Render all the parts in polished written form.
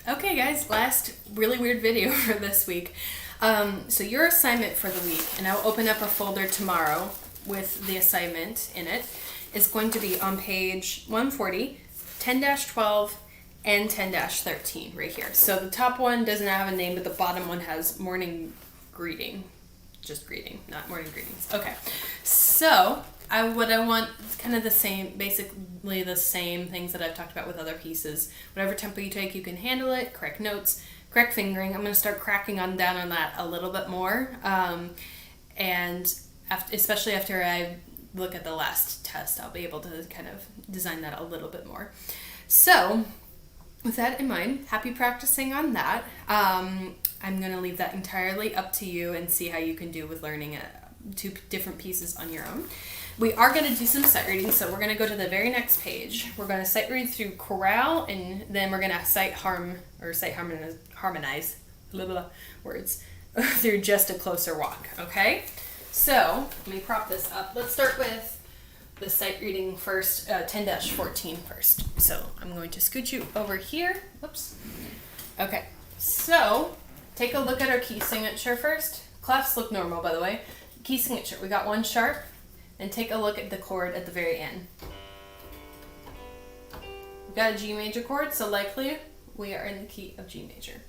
Okay guys, last really weird video for this week. So your assignment for the week, and I'll open up a folder tomorrow with the assignment in it, is going to be on page 140, 10-12, and 10-13 right here. So the top one doesn't have a name, but the bottom one has morning greeting. Just greeting, not morning greetings. Okay, so what I want is kind of the same, basically the same things that I've talked about with other pieces. Whatever tempo you take, you can handle it. Correct notes, correct fingering. I'm going to start cracking down on that a little bit more, and especially after I look at the last test, I'll be able to kind of design that a little bit more. So with that in mind, happy practicing on that. I'm going to leave that entirely up to you and see how you can do with learning two different pieces on your own. We are going to do some sight reading, so we're going to go to the very next page. We're going to sight read through chorale, and then we're going to sight harmonize blah, blah, blah, words through just a closer walk, okay? So, let me prop this up. Let's start with the sight reading first, 10-14 first. So, I'm going to scoot you over here. Whoops. Okay, so take a look at our key signature first. Clefs look normal, by the way. Key signature, we got one sharp, and take a look at the chord at the very end. We've got a G major chord, so likely we are in the key of G major.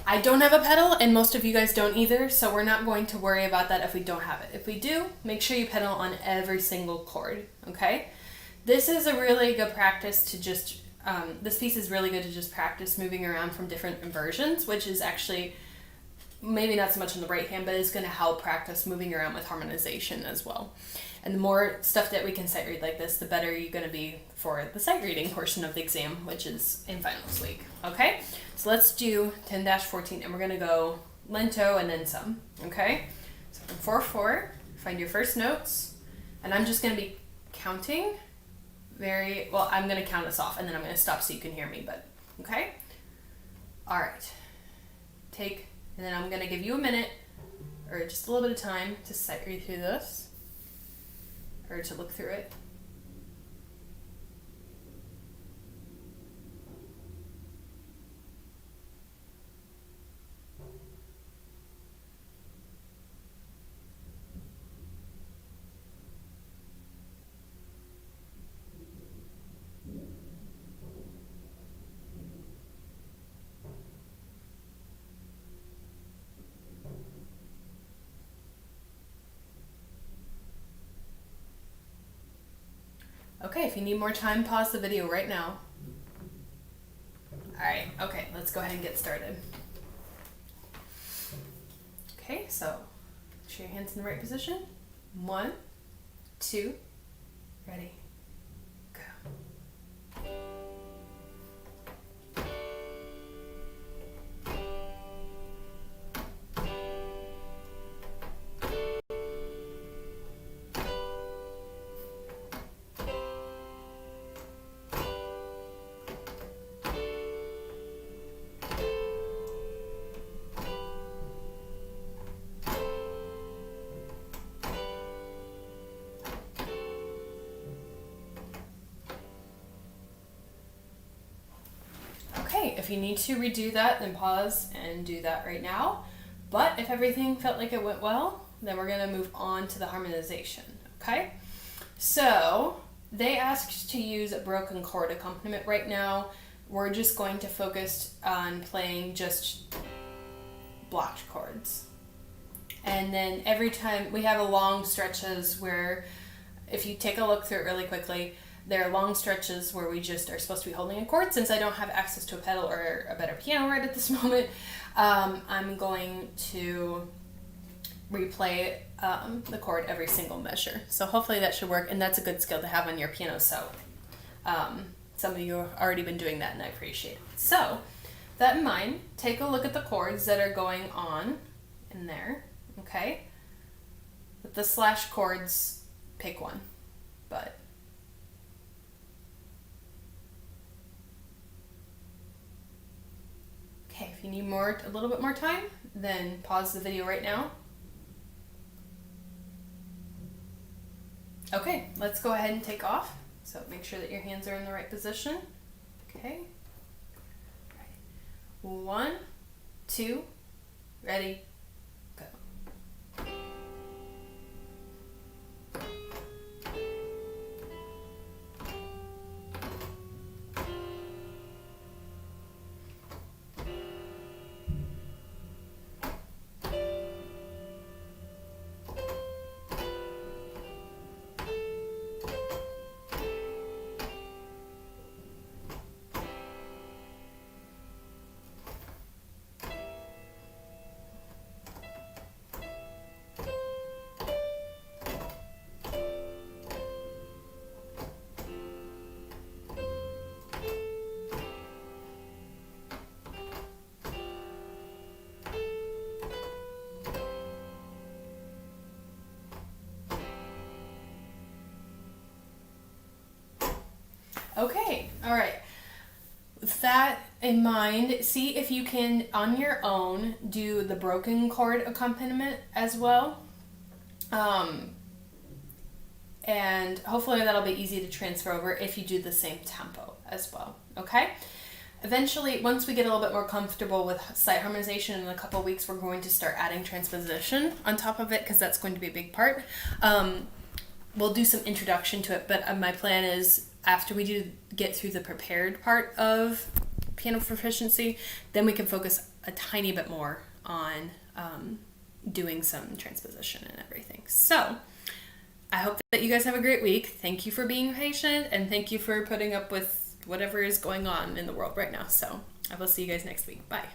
I don't have a pedal, and most of you guys don't either, so we're not going to worry about that if we don't have it. If we do, make sure you pedal on every single chord, okay? This is a really good practice to just, this piece is really good to just practice moving around from different inversions, which is actually maybe not so much on the right hand, but it's going to help practice moving around with harmonization as well. And the more stuff that we can sight read like this, the better you're going to be for the sight reading portion of the exam, which is in finals week. Okay, so let's do 10-14, and we're going to go lento and then some. Okay, so from 4-4, find your first notes, and I'm just going to be counting I'm going to count us off, and then I'm going to stop so you can hear me, but okay? All right, and then I'm going to give you a minute, or just a little bit of time to sight read through this, or to look through it. Okay, if you need more time, pause the video right now. Alright, okay, let's go ahead and get started. Okay, so make sure your hands in the right position. 1, 2, ready, go. If you need to redo that, then pause and do that right now. But if everything felt like it went well, then we're going to move on to the harmonization, okay? So they asked to use a broken chord accompaniment right now. We're just going to focus on playing just blocked chords. And then every time we have a long stretches where, if you take a look through it really quickly, there are long stretches where we just are supposed to be holding a chord. Since I don't have access to a pedal or a better piano right at this moment, I'm going to replay the chord every single measure. So hopefully that should work, and that's a good skill to have on your piano. So some of you have already been doing that, and I appreciate it. So that in mind, take a look at the chords that are going on in there, okay? With the slash chords, pick one, but okay, if you need a little bit more time, then pause the video right now. Okay, let's go ahead and take off. So make sure that your hands are in the right position. Okay. Right. 1, 2, ready, go. Okay, all right. With that in mind, see if you can, on your own, do the broken chord accompaniment as well. And hopefully that'll be easy to transfer over if you do the same tempo as well, okay? Eventually, once we get a little bit more comfortable with sight harmonization in a couple of weeks, we're going to start adding transposition on top of it because that's going to be a big part. We'll do some introduction to it, but my plan is after we get through the prepared part of piano proficiency, then we can focus a tiny bit more on doing some transposition and everything. So I hope that you guys have a great week. Thank you for being patient, and thank you for putting up with whatever is going on in the world right now. So I will see you guys next week. Bye.